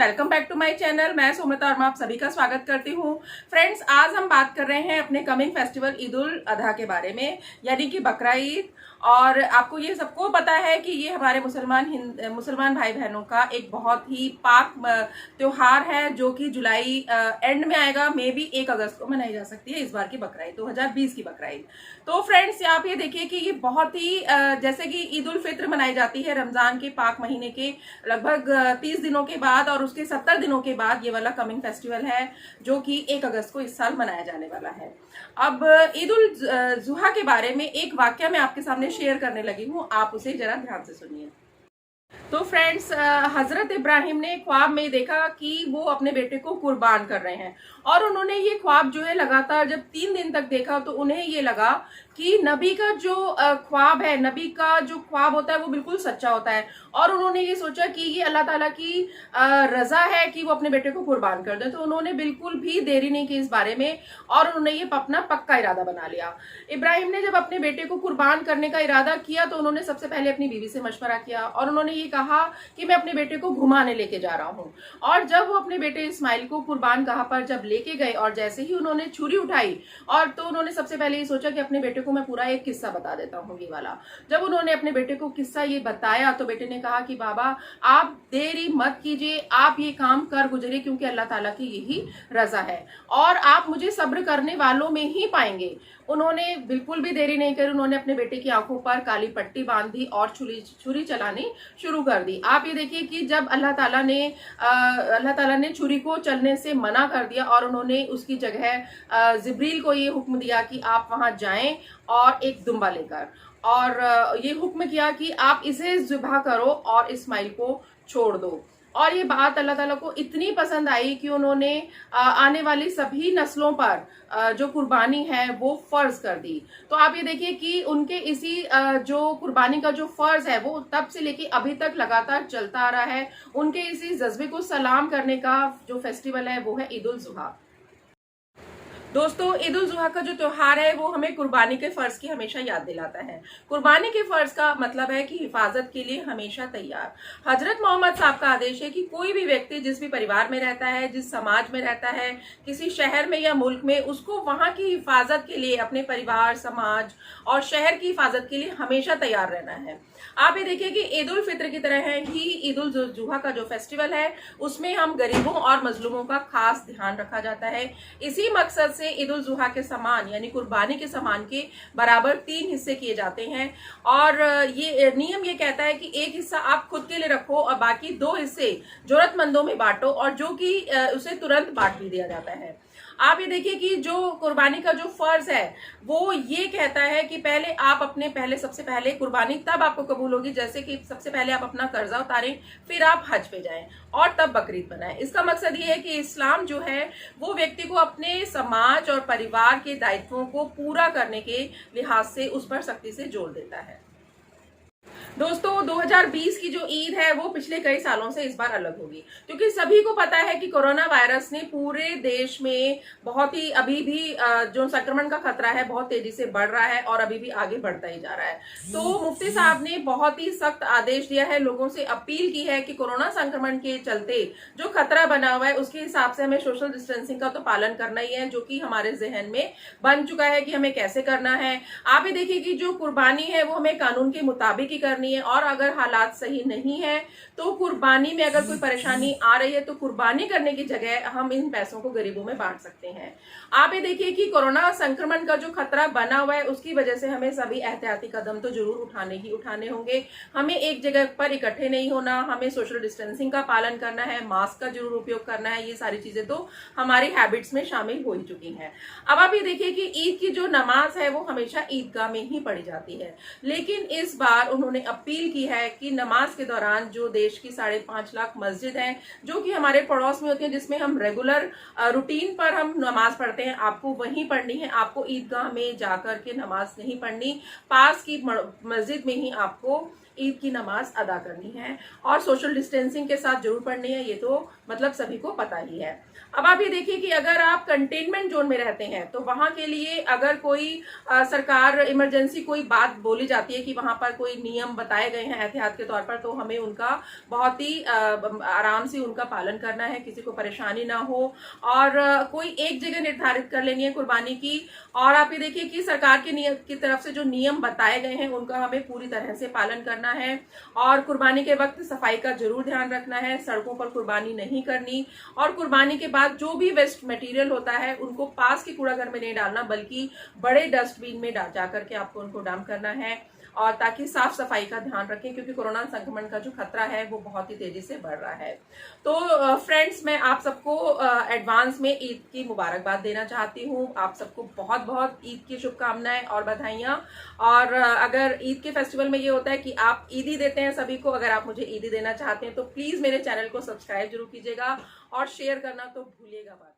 Welcome back to my channel. मैं सुमिता और मैं आप सभी का स्वागत करती हूँ। फ्रेंड्स, आज हम बात कर रहे हैं अपने कमिंग फेस्टिवल ईद उल अजहा के बारे में, यानी कि बकरा ईद। और आपको ये सबको पता है कि ये हमारे मुसलमान भाई बहनों का एक बहुत ही पाक त्योहार है, जो कि जुलाई एंड में आएगा। मे भी 1 अगस्त को मनाई जा सकती है इस बार की बकरा ईद, 2020 की बकरा ईद। तो फ्रेंड्स, आप ये देखिए कि ये बहुत ही जैसे कि ईद उल फित्र मनाई जाती है रमजान के पाक महीने के लगभग 30 दिनों के बाद, और उसके 70 दिनों के बाद ये वाला कमिंग फेस्टिवल है, जो कि 1 अगस्त को इस साल मनाया जाने वाला है। अब ईद उल जुहा के बारे में एक वाक्य मैं आपके सामने शेयर करने लगी हूँ, आप उसे जरा ध्यान से सुनिए। तो फ्रेंड्स, हजरत इब्राहिम ने ख्वाब में देखा कि वो अपने बेटे को कुर्बान कर रहे हैं, और उन्होंने ये ख्वाब जो है लगातार जब 3 दिन तक देखा, तो उन्हें ये लगा कि नबी का जो ख्वाब है, नबी का जो ख्वाब होता है वो बिल्कुल सच्चा होता है। और उन्होंने ये सोचा कि ये अल्लाह ताला की रजा है कि वो अपने बेटे को कुर्बान कर दे। तो उन्होंने बिल्कुल भी देरी नहीं की इस बारे में, और उन्होंने ये अपना पक्का इरादा बना लिया। इब्राहिम ने जब अपने बेटे को कुर्बान करने का इरादा किया, तो उन्होंने सबसे पहले अपनी बीवी से मशवरा किया, और उन्होंने ये कहा कि मैं अपने बेटे को घुमाने लेके जा रहा हूँ। और जब वो अपने बेटे इस्माइल को कुर्बान गाह पर जब लेके गए, और जैसे ही उन्होंने छुरी उठाई, और तो उन्होंने सबसे पहले ये सोचा कि अपने बेटे को मैं पूरा एक किस्सा बता देता हूँ ये वाला। जब उन्होंने अपने बेटे को किस्सा ये बताया, तो बेटे ने कहा कि बाबा, आप देरी मत कीजिए, आप ये काम कर गुजरिए, क्योंकि अल्लाह ताला की यही रजा है, और आप मुझे सब्र करने वालों में ही पाएंगे। उन्होंने बिल्कुल भी देरी नहीं करी, उन्होंने अपने बेटे की आंखों पर काली पट्टी बांध दी और छुरी चलानी शुरू कर दी। आप ये देखिए कि जब अल्लाह ताला ने छुरी को चलने से मना कर दिया, और उन्होंने उसकी जगह जिब्रील को ये हुक्म दिया कि आप वहां जाएं और एक दुम्बा लेकर, और ये हुक्म किया कि आप इसे ज़िबह करो और इस्माइल को छोड़ दो। और ये बात अल्लाह ताला को इतनी पसंद आई कि उन्होंने आने वाली सभी नस्लों पर जो कुर्बानी है वो फर्ज कर दी। तो आप ये देखिए कि उनके इसी जो कुर्बानी का जो फर्ज है वो तब से लेके अभी तक लगातार चलता आ रहा है। उनके इसी जज्बे को सलाम करने का जो फेस्टिवल है वो है ईद उल जुहा। दोस्तों, ईद उल जुहा का जो त्योहार है वो हमें कुर्बानी के फर्ज की हमेशा याद दिलाता है। कुर्बानी के फर्ज का मतलब है कि हिफाजत के लिए हमेशा तैयार। हजरत मोहम्मद साहब का आदेश है कि कोई भी व्यक्ति जिस भी परिवार में रहता है, जिस समाज में रहता है, किसी शहर में या मुल्क में, उसको वहां की हिफाजत के लिए, अपने परिवार, समाज और शहर की हिफाजत के लिए हमेशा तैयार रहना है। आप ये देखिए कि ईद उल फित्र की तरह है ही ईद उल जुहा का जो फेस्टिवल है, उसमें हम गरीबों और मजलूमों का खास ध्यान रखा जाता है। इसी मकसद से ईद उल जुहा के सामान, यानी कुर्बानी के सामान के बराबर 3 हिस्से किए जाते हैं, और ये नियम ये कहता है कि एक हिस्सा आप खुद के लिए रखो और बाकी 2 हिस्से जरूरतमंदों में बांटो, और जो कि उसे तुरंत बांट भी दिया जाता है। आप ये देखिए कि जो कुर्बानी का जो फर्ज है वो ये कहता है कि पहले आप सबसे पहले कुर्बानी तब आपको कबूल होगी, जैसे कि सबसे पहले आप अपना कर्जा उतारें, फिर आप हज पे जाएं और तब बकरीद बनाएं। इसका मकसद ये है कि इस्लाम जो है वो व्यक्ति को अपने समाज और परिवार के दायित्वों को पूरा करने के लिहाज से उस पर सख्ती से जोर देता है। दोस्तों, 2020 की जो ईद है वो पिछले कई सालों से इस बार अलग होगी, क्योंकि सभी को पता है कि कोरोना वायरस ने पूरे देश में बहुत ही अभी भी जो संक्रमण का खतरा है बहुत तेजी से बढ़ रहा है, और अभी भी आगे बढ़ता ही जा रहा है। तो मुफ्ती साहब ने बहुत ही सख्त आदेश दिया है, लोगों से अपील की है कि कोरोना संक्रमण के चलते जो खतरा बना हुआ है उसके हिसाब से हमें सोशल डिस्टेंसिंग का तो पालन करना ही है, जो कि हमारे जहन में बन चुका है कि हमें कैसे करना है। आप ये देखिए कि जो कुर्बानी है वो हमें कानून के मुताबिक ही करनी है, और अगर हालात सही नहीं है तो कुर्बानी में अगर कोई परेशानी आ रही है तो कुर्बानी करने की जगह हम इन पैसों को गरीबों में बांट सकते हैं। आप ये देखिए कि कोरोना संक्रमण का जो खतरा बना हुआ है उसकी वजह से हमें सभी एहतियाती कदम तो जरूर उठाने होंगे। हमें एक जगह पर इकट्ठे नहीं होना, हमें सोशल डिस्टेंसिंग का पालन करना है, मास्क का जरूर उपयोग करना है। ये सारी चीजें तो हमारी हैबिट्स में शामिल हो ही चुकी हैं। अब आप ये देखिए कि ईद की जो नमाज है वो हमेशा ईदगाह में ही पढ़ी जाती है, लेकिन इस बार उन्होंने अपील की है कि नमाज के दौरान जो देश की 5.5 लाख मस्जिद हैं जो कि हमारे पड़ोस में होती हैं, जिसमें हम रेगुलर रूटीन पर हम नमाज पढ़ते हैं, आपको वहीं पढ़नी है। आपको ईदगाह में जाकर के नमाज नहीं पढ़नी, पास की मस्जिद में ही आपको ईद की नमाज अदा करनी है और सोशल डिस्टेंसिंग के साथ जरूर पढ़नी है, ये तो मतलब सभी को पता ही है। अब आप ये देखिए कि अगर आप कंटेनमेंट जोन में रहते हैं तो वहां के लिए अगर कोई सरकार इमरजेंसी कोई बात बोली जाती है कि वहां पर कोई नियम बताए गए हैं एहतियात के तौर पर, तो हमें उनका बहुत ही आराम से उनका पालन करना है, किसी को परेशानी ना हो। और कोई एक जगह निर्धारित कर लेनी है कुर्बानी की। और आप ये देखिए कि सरकार की तरफ से जो नियम बताए गए हैं उनका हमें पूरी तरह से पालन करना है। और कुर्बानी के वक्त सफाई का जरूर ध्यान रखना है, सड़कों पर कुर्बानी नहीं करनी। और कुर्बानी के बाद जो भी वेस्ट मटेरियल होता है उनको पास के कूड़ाघर में नहीं डालना, बल्कि बड़े डस्टबिन में जा करके आपको उनको डंप करना है। और ताकि साफ सफाई का ध्यान रखें, क्योंकि कोरोना संक्रमण का जो खतरा है वो बहुत ही तेजी से बढ़ रहा है। तो फ्रेंड्स, मैं आप सबको एडवांस में ईद की मुबारकबाद देना चाहती हूँ। आप सबको बहुत बहुत ईद की शुभकामनाएं और बधाइयां। और अगर ईद के फेस्टिवल में ये होता है कि आप ईदी देते हैं सभी को, अगर आप मुझे ईदी देना चाहते हैं तो प्लीज मेरे चैनल को सब्सक्राइब जरूर कीजिएगा और शेयर करना तो भूलिएगा मत।